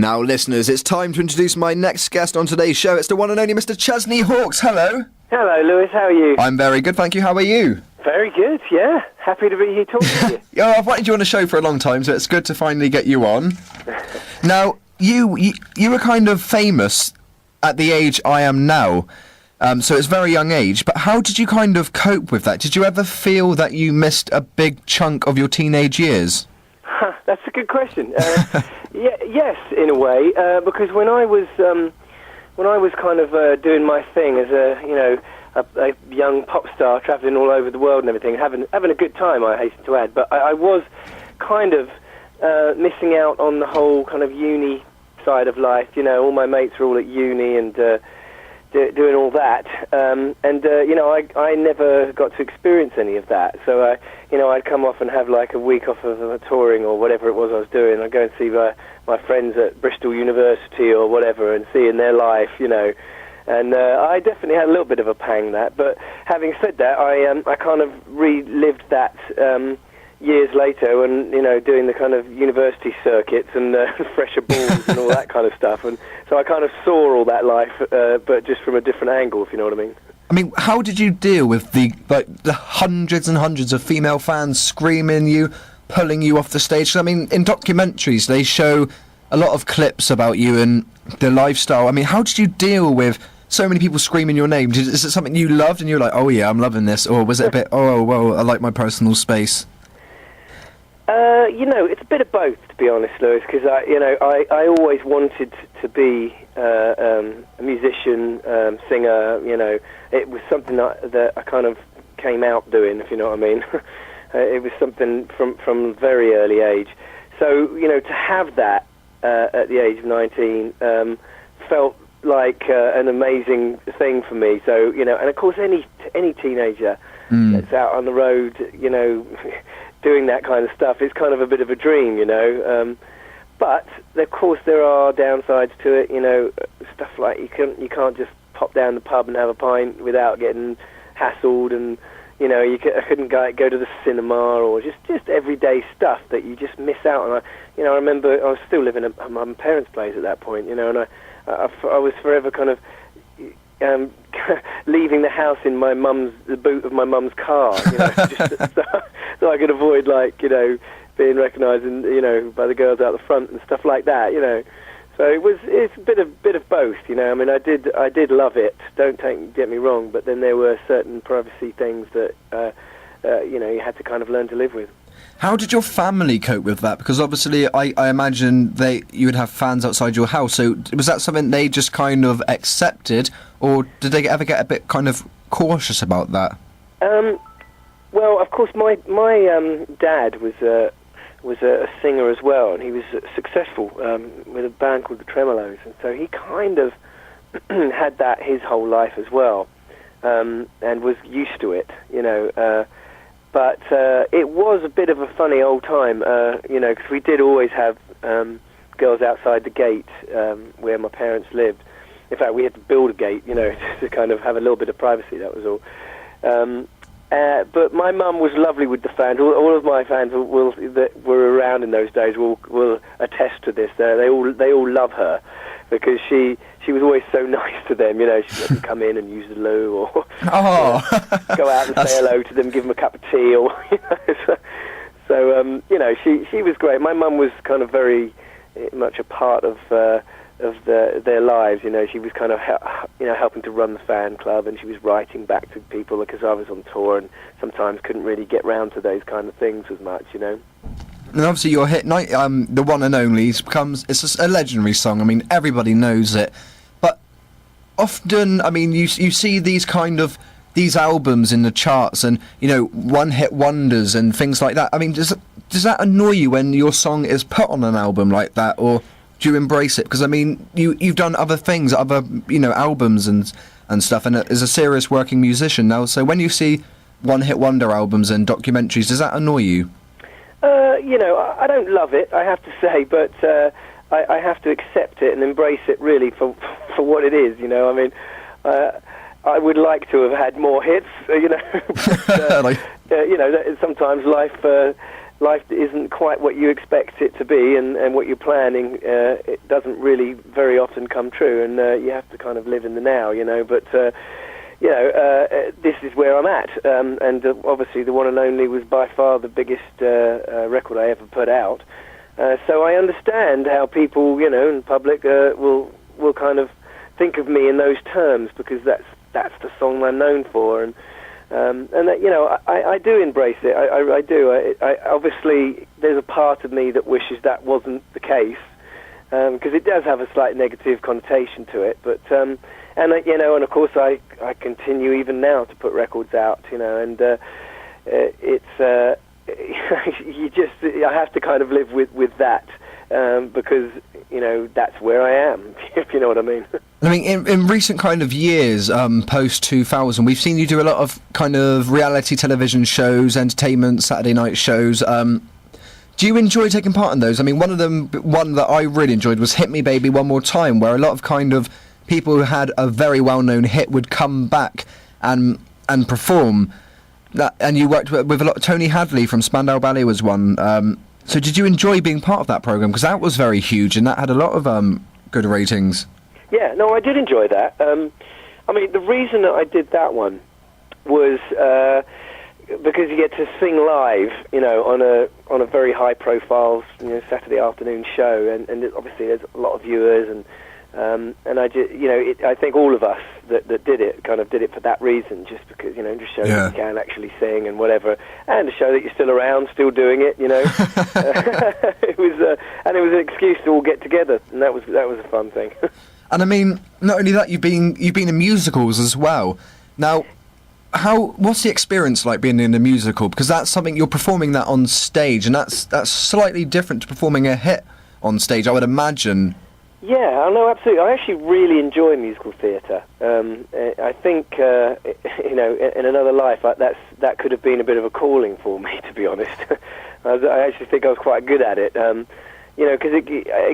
Now, listeners, it's time to introduce my next guest on today's show. It's the one and only Mr. Chesney Hawkes. Hello. Hello, Lewis. How are you? I'm very good, thank you. How are you? Very good, yeah. Happy to be here talking to you. Yeah, I've wanted you on the show for a long time, so it's good to finally get you on. Now, you were kind of famous at the age I am now, so it's a very young age, but how did you kind of cope with that? Did you ever feel that you missed a big chunk of your teenage years? That's a good question. Yes, in a way, because when I was kind of doing my thing as a young pop star, travelling all over the world and everything, having a good time, I hasten to add, but I was kind of missing out on the whole kind of uni side of life. You know, all my mates were all at uni and doing all that, I never got to experience any of that. So I'd come off and have like a week off of touring or whatever it was I was doing. I'd go and see my friends at Bristol University or whatever and seeing their life, and I definitely had a little bit of a pang that. But having said that, I kind of relived that years later and, doing the kind of university circuits and fresher balls and all that kind of stuff. And so I kind of saw all that life, but just from a different angle, if you know what I mean. I mean, how did you deal with the hundreds and hundreds of female fans screaming you, pulling you off the stage? I mean, in documentaries, they show a lot of clips about you and the lifestyle. I mean, how did you deal with so many people screaming your name? Is it something you loved and you're like, oh yeah, I'm loving this? Or was it a bit, oh, well, I like my personal space? It's a bit of both, to be honest, Lewis, because I always wanted to be a musician, singer. It was something that I kind of came out doing, if you know what I mean. It was something from a very early age. So, to have that at the age of 19 felt like an amazing thing for me. So, and of course any teenager that's out on the road, doing that kind of stuff, it's kind of a bit of a dream, but of course there are downsides to it, stuff like you can't just pop down the pub and have a pint without getting hassled, and I couldn't go to the cinema, or just everyday stuff that you just miss out on. I remember I was still living at my parents' place at that point, and I was forever kind of leaving the house in the boot of my mum's car, just so I could avoid being recognised by the girls out the front and stuff like that, So it's a bit of both, I mean, I did love it. Don't get me wrong, but then there were certain privacy things that you had to kind of learn to live with. How did your family cope with that? Because obviously I imagine you would have fans outside your house, so was that something they just kind of accepted, or did they ever get a bit kind of cautious about that? Well, of course, my dad was a singer as well, and he was successful with a band called the Tremolos, and so he kind of had that his whole life as well, and was used to it, But it was a bit of a funny old time, because we did always have girls outside the gate where my parents lived. In fact, we had to build a gate, to kind of have a little bit of privacy, that was all. But my mum was lovely with the fans. All of my fans that were around in those days will attest to this. They all love her, because she was always so nice to them. She let them come in and use the loo, or go out and say hello to them, give them a cup of tea, or she was great. My mum was kind of very much a part of their lives. She was kind of helping to run the fan club, and she was writing back to people because I was on tour and sometimes couldn't really get round to those kind of things as much. And obviously your hit, The One and Only, it's a legendary song. I mean, everybody knows it. But often, I mean, you see these albums in the charts and, one-hit wonders and things like that. I mean, does that annoy you when your song is put on an album like that, or do you embrace it? Because, I mean, you've done other things, other, albums and stuff, and as a serious working musician now. So when you see one-hit wonder albums and documentaries, does that annoy you? I don't love it, I have to say, but I have to accept it and embrace it really for what it is. I mean, I would like to have had more hits. But, sometimes life life isn't quite what you expect it to be, and what you're planning, it doesn't really very often come true, and you have to kind of live in the now, but this is where I'm at, and obviously the one and only was by far the biggest record I ever put out, so I understand how people, in public, will kind of think of me in those terms, because that's the song I'm known for, and that, I do embrace it. I do. I obviously, there's a part of me that wishes that wasn't the case, because it does have a slight negative connotation to it. But and of course, I continue even now to put records out. And it's I have to kind of live with that, because that's where I am. If you know what I mean. I mean, in recent kind of years, post 2000, we've seen you do a lot of kind of reality television shows, entertainment, Saturday night shows. Do you enjoy taking part in those? I mean, one that I really enjoyed was Hit Me Baby One More Time, where a lot of kind of people who had a very well-known hit would come back and perform. And you worked with a lot. Tony Hadley from Spandau Ballet was one. So did you enjoy being part of that programme? Because that was very huge, and that had a lot of good ratings. Yeah, no, I did enjoy that. I mean, the reason that I did that one was because you get to sing live, on a very high-profile, Saturday afternoon show, and obviously there's a lot of viewers, and I just, I think all of us that did it kind of did it for that reason, just because, just show that you can actually sing and whatever, and to show that you're still around, still doing it, It was, and it was an excuse to all get together, and that was a fun thing. And I mean, not only that, you've been in musicals as well. Now, what's the experience like being in a musical? Because that's something, you're performing that on stage, and that's slightly different to performing a hit on stage, I would imagine. Yeah, I know, absolutely. I actually really enjoy musical theatre. I think, in another life, that could have been a bit of a calling for me, to be honest. I actually think I was quite good at it. Because I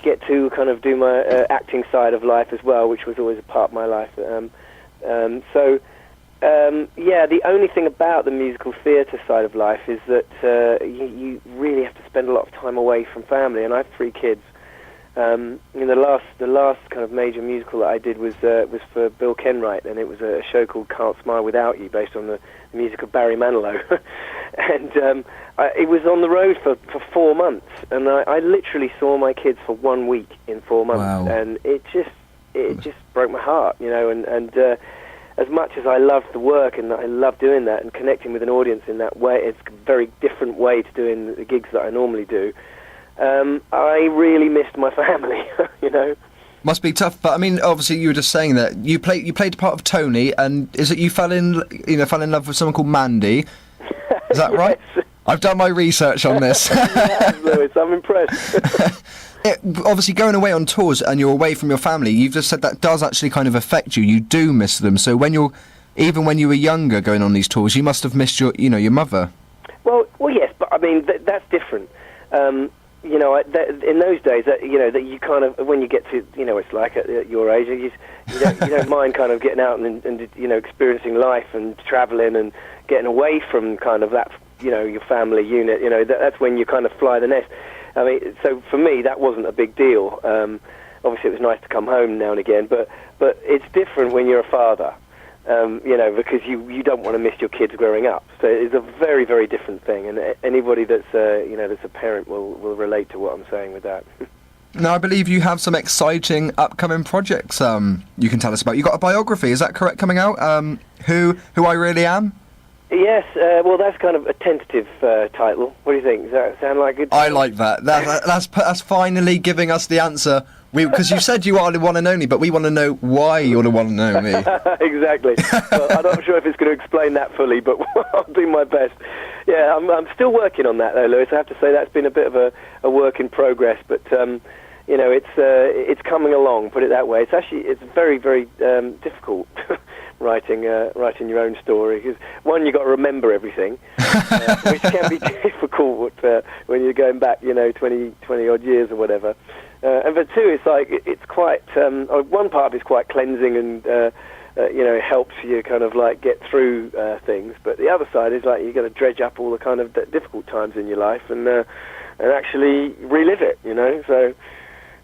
get to kind of do my acting side of life as well, which was always a part of my life. The only thing about the musical theatre side of life is that you really have to spend a lot of time away from family, and I have 3 kids. The last kind of major musical that I did was for Bill Kenwright, and it was a show called Can't Smile Without You, based on the music of Barry Manilow. And it was on the road for 4 months, and I literally saw my kids for 1 week in 4 months. Wow. And it just broke my heart, and as much as I loved the work and I love doing that and connecting with an audience in that way, it's a very different way to doing the gigs that I normally do. I really missed my family, Must be tough, but I mean, obviously, you were just saying that you played the part of Tony, and is it you fell in love with someone called Mandy? Is that right? I've done my research on this. Yeah, Lewis, I'm impressed. Obviously, going away on tours and you're away from your family, you've just said that does actually kind of affect you. You do miss them. So even when you were younger going on these tours, you must have missed your mother. Well, yes, but I mean that's different. In those days, that you kind of, when you get to, it's like at your age, you don't mind kind of getting out and experiencing life and traveling and getting away from kind of that, your family unit. That's when you kind of fly the nest. I mean, so for me, that wasn't a big deal. Obviously, it was nice to come home now and again, but it's different when you're a father. Because you don't want to miss your kids growing up. So it's a very, very different thing, and anybody that's a parent will relate to what I'm saying with that. Now, I believe you have some exciting upcoming projects you can tell us about. You got a biography, is that correct, coming out? Who I Really Am? Yes, well, that's kind of a tentative title. What do you think? Does that sound like a good? I like that. That's finally giving us the answer. Because you said you are the one and only, but we want to know why you're the one and only. Exactly. Well, I'm not sure if it's going to explain that fully, but I'll do my best. Yeah, I'm still working on that, though, Lewis. I have to say that's been a bit of a work in progress, but it's coming along. Put it that way. It's very, very difficult. Writing your own story, because one, you got to remember everything, which can be difficult when you're going back 20 odd years or whatever, and for two, it's like it's quite one part of it's quite cleansing and it helps you kind of like get through things. But the other side is like you got to dredge up all the kind of difficult times in your life and actually relive it. So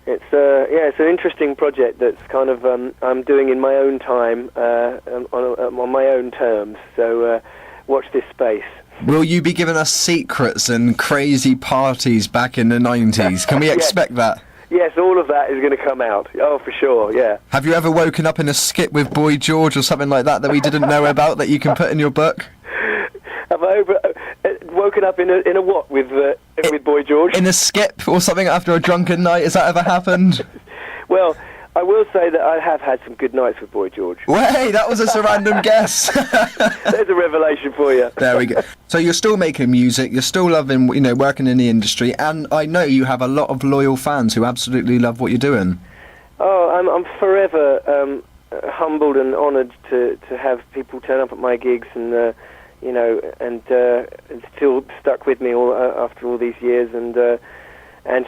it's an interesting project that's kind of I'm doing in my own time on my own terms. So watch this space. Will you be giving us secrets and crazy parties back in the 90s? Can we expect that? Yes, all of that is going to come out. Oh, for sure, yeah. Have you ever woken up in a skip with Boy George or something like that we didn't know about that you can put in your book? Have I woken up in a what with Boy George? In a skip or something after a drunken night? Has that ever happened? Well, I will say that I have had some good nights with Boy George. Well, hey, that was just a random guess. There's a revelation for you. There we go. So you're still making music, you're still loving, working in the industry, and I know you have a lot of loyal fans who absolutely love what you're doing. Oh, I'm forever humbled and honoured to have people turn up at my gigs and still stuck with me after all these years and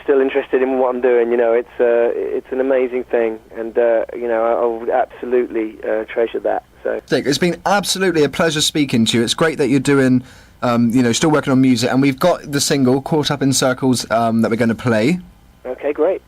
still interested in what I'm doing. It's an amazing thing, and I would absolutely treasure that. So it's been absolutely a pleasure speaking to you. It's great that you're doing, still working on music, and we've got the single "Caught Up in Circles" that we're going to play. Okay, great.